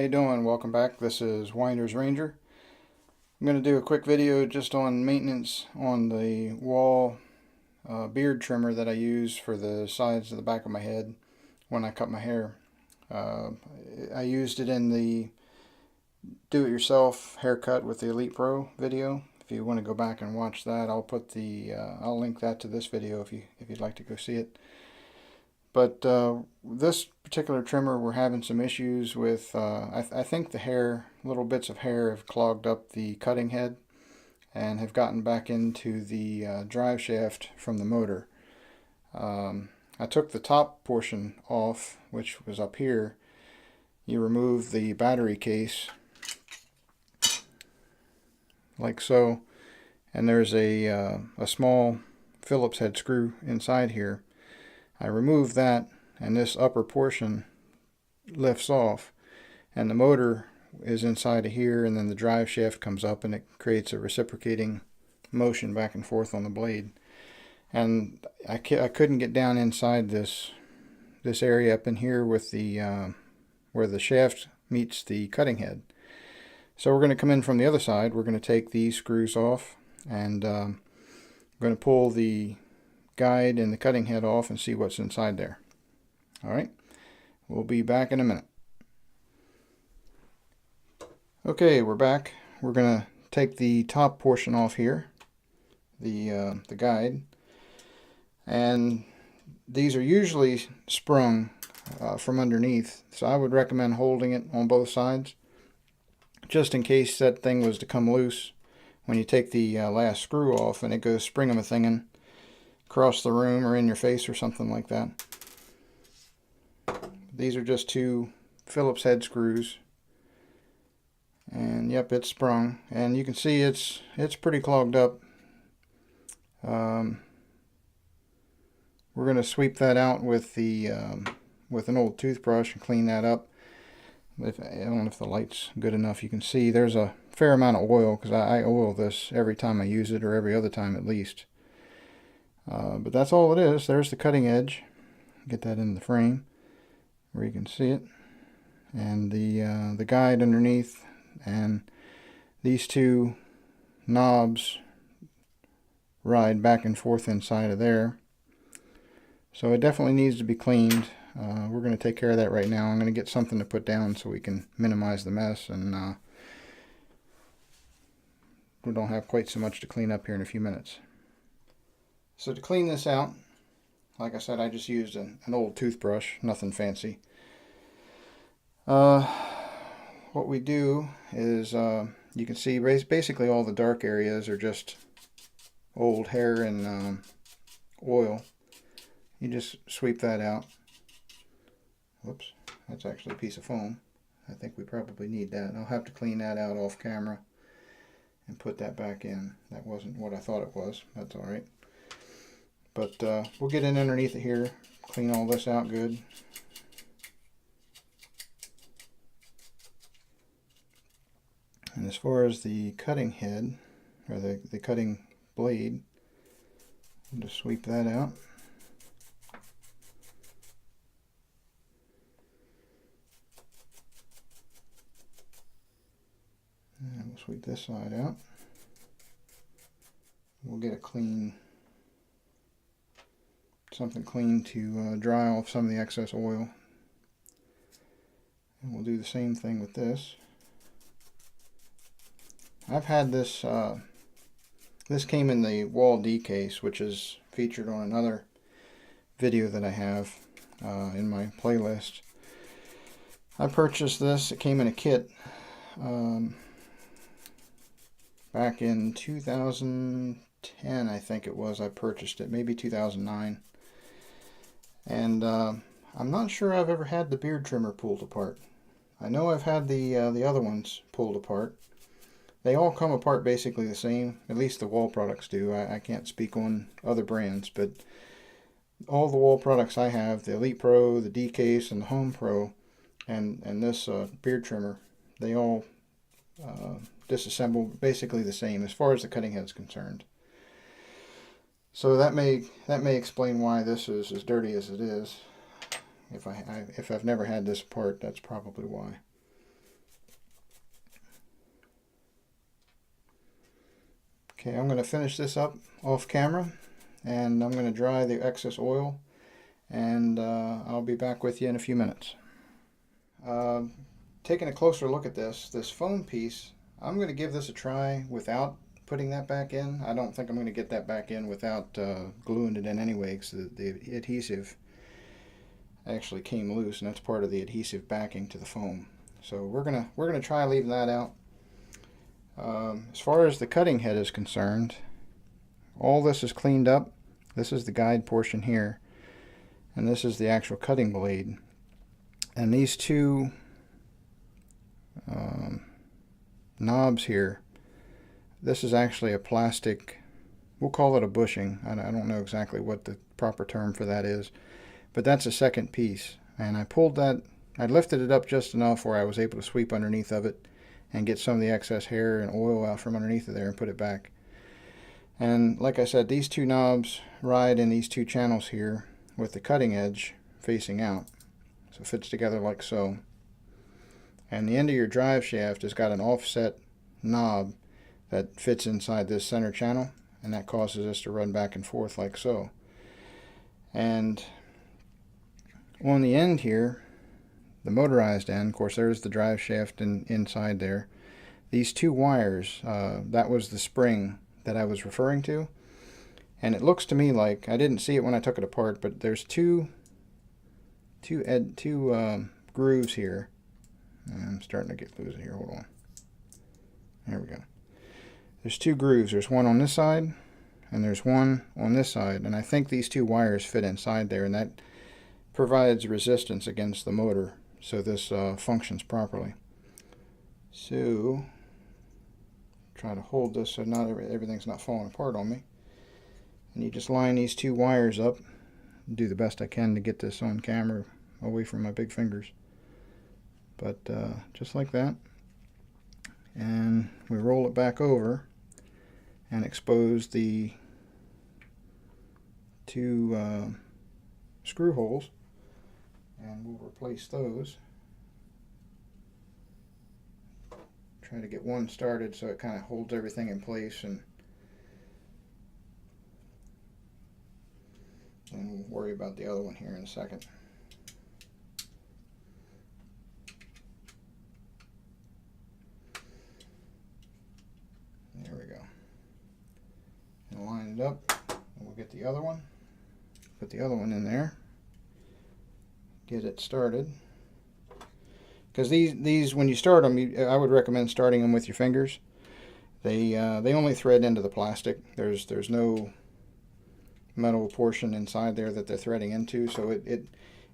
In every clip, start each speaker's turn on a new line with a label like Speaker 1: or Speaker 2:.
Speaker 1: you doing? Welcome back. This is Winder's Ranger. I'm going to do a quick video just on maintenance on the Wahl beard trimmer that I use for the sides of the back of my head when I cut my hair. I used it in the do-it-yourself haircut with the Elite Pro video. If you want to go back and watch that, I'll link that to this video if you'd like to go see it. But this particular trimmer, we're having some issues with, I think the little bits of hair have clogged up the cutting head and have gotten back into the drive shaft from the motor. I took the top portion off, which was up here. You remove the battery case, like so, and there's a small Phillips head screw inside here. I remove that, and this upper portion lifts off, and the motor is inside of here, and then the drive shaft comes up and it creates a reciprocating motion back and forth on the blade. And I couldn't get down inside this area up in here with the where the shaft meets the cutting head. So we're going to come in from the other side. We're going to take these screws off, and I'm going to pull the guide and the cutting head off and see what's inside there. Alright, we'll be back in a minute. Okay, we're back. We're going to take the top portion off here, the guide, and these are usually sprung from underneath, so I would recommend holding it on both sides just in case that thing was to come loose when you take the last screw off and it goes spring-a-thingin' across the room or in your face or something like that. These are just two Phillips head screws, and yep, it's sprung, and you can see it's pretty clogged up. We're going to sweep that out with the with an old toothbrush and clean that up. I don't know if the light's good enough. You can see there's a fair amount of oil because I oil this every time I use it, or every other time at least. But that's all it is. There's the cutting edge. Get that in the frame where you can see it, and the guide underneath, and these two knobs ride back and forth inside of there. So it definitely needs to be cleaned. We're going to take care of that right now. I'm going to get something to put down so we can minimize the mess, and we don't have quite so much to clean up here in a few minutes. So to clean this out, like I said, I just used an old toothbrush, nothing fancy. What we do is, you can see basically all the dark areas are just old hair and oil. You just sweep that out. Whoops, that's actually a piece of foam. I think we probably need that. I'll have to clean that out off camera and put that back in. That wasn't what I thought it was. That's alright. But we'll get in underneath it here, clean all this out good. And as far as the cutting head, or the cutting blade, we'll just sweep that out. And we'll sweep this side out. We'll get something clean to dry off some of the excess oil. And we'll do the same thing with this. I've had this, this came in the Wahl Dcase, which is featured on another video that I have in my playlist. I purchased this, it came in a kit back in 2010, I think it was. I purchased it, maybe 2009. And I'm not sure I've ever had the beard trimmer pulled apart. I know I've had the other ones pulled apart. They all come apart basically the same, at least the Wahl products do. I can't speak on other brands, but all the Wahl products I have, the Elite Pro, the Dcase, and the Home Pro, and this beard trimmer, they all disassemble basically the same as far as the cutting head is concerned. So that may explain why this is as dirty as it is. If I've never had this apart, that's probably why. Okay, I'm going to finish this up off camera, and I'm going to dry the excess oil, and I'll be back with you in a few minutes. Taking a closer look at this foam piece, I'm going to give this a try without putting that back in. I don't think I'm going to get that back in without gluing it in anyway, because the adhesive actually came loose, and that's part of the adhesive backing to the foam. So we're gonna try leaving that out. As far as the cutting head is concerned, all this is cleaned up. This is the guide portion here, and this is the actual cutting blade. And these two knobs here, this is actually a plastic, we'll call it a bushing. I don't know exactly what the proper term for that is, but that's a second piece. And I pulled that, I lifted it up just enough where I was able to sweep underneath of it and get some of the excess hair and oil out from underneath of there and put it back. And like I said, these two knobs ride in these two channels here with the cutting edge facing out. So it fits together like so. And the end of your drive shaft has got an offset knob that fits inside this center channel, and that causes us to run back and forth like so. And on the end here, the motorized end, of course there's the drive shaft inside there. These two wires, that was the spring that I was referring to. And it looks to me like, I didn't see it when I took it apart, but there's two grooves here. I'm starting to get loose here, hold on. There we go. There's two grooves. There's one on this side, and there's one on this side. And I think these two wires fit inside there, and that provides resistance against the motor, so this functions properly. So, try to hold this so not everything's not falling apart on me. And you just line these two wires up. Do the best I can to get this on camera away from my big fingers. But just like that. And we roll it back over and expose the two screw holes, and we'll replace those. Try to get one started so it kind of holds everything in place, and we'll worry about the other one here in a second. There we go. And line it up, and we'll get the other one. Put the other one in there. Get it started. Because these when you start them, I would recommend starting them with your fingers. They only thread into the plastic. There's no metal portion inside there that they're threading into. So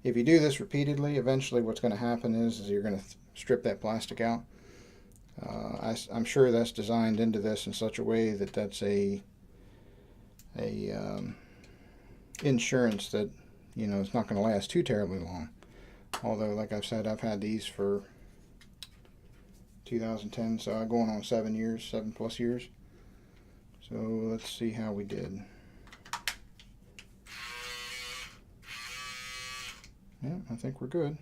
Speaker 1: if you do this repeatedly, eventually what's going to happen is you're going to strip that plastic out. I'm sure that's designed into this in such a way that that's a insurance that, you know, it's not going to last too terribly long. Although, like I've said, I've had these for 2010, so I'm going on 7 plus years. So let's see how we did. Yeah, I think we're good.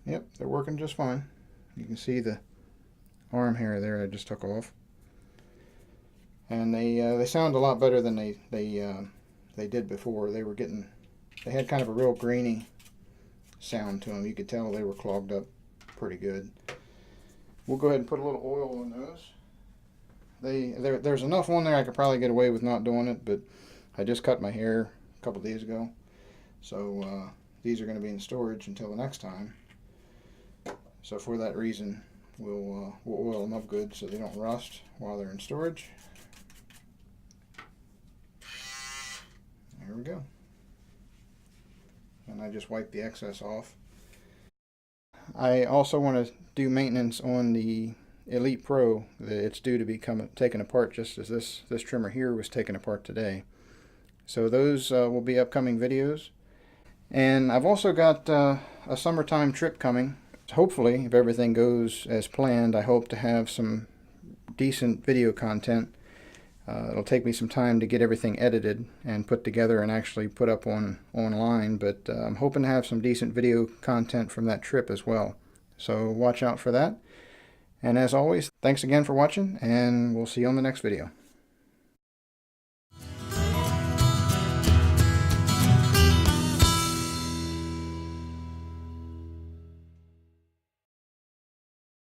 Speaker 1: Yep, they're working just fine. You can see the arm hair there I just took off, and they sound a lot better than they did before. They had kind of a real grainy sound to them. You could tell they were clogged up pretty good. We'll go ahead and put a little oil on those. There's enough on there I could probably get away with not doing it, but I just cut my hair a couple days ago, so these are going to be in storage until the next time. So for that reason, we'll oil them up good so they don't rust while they're in storage. There we go. And I just wipe the excess off. I also want to do maintenance on the Elite Pro. It's due to be taken apart just as this trimmer here was taken apart today. So those will be upcoming videos. And I've also got a summertime trip coming. Hopefully, if everything goes as planned, I hope to have some decent video content. It'll take me some time to get everything edited and put together and actually put up online, but I'm hoping to have some decent video content from that trip as well. So watch out for that. And as always, thanks again for watching, and we'll see you on the next video.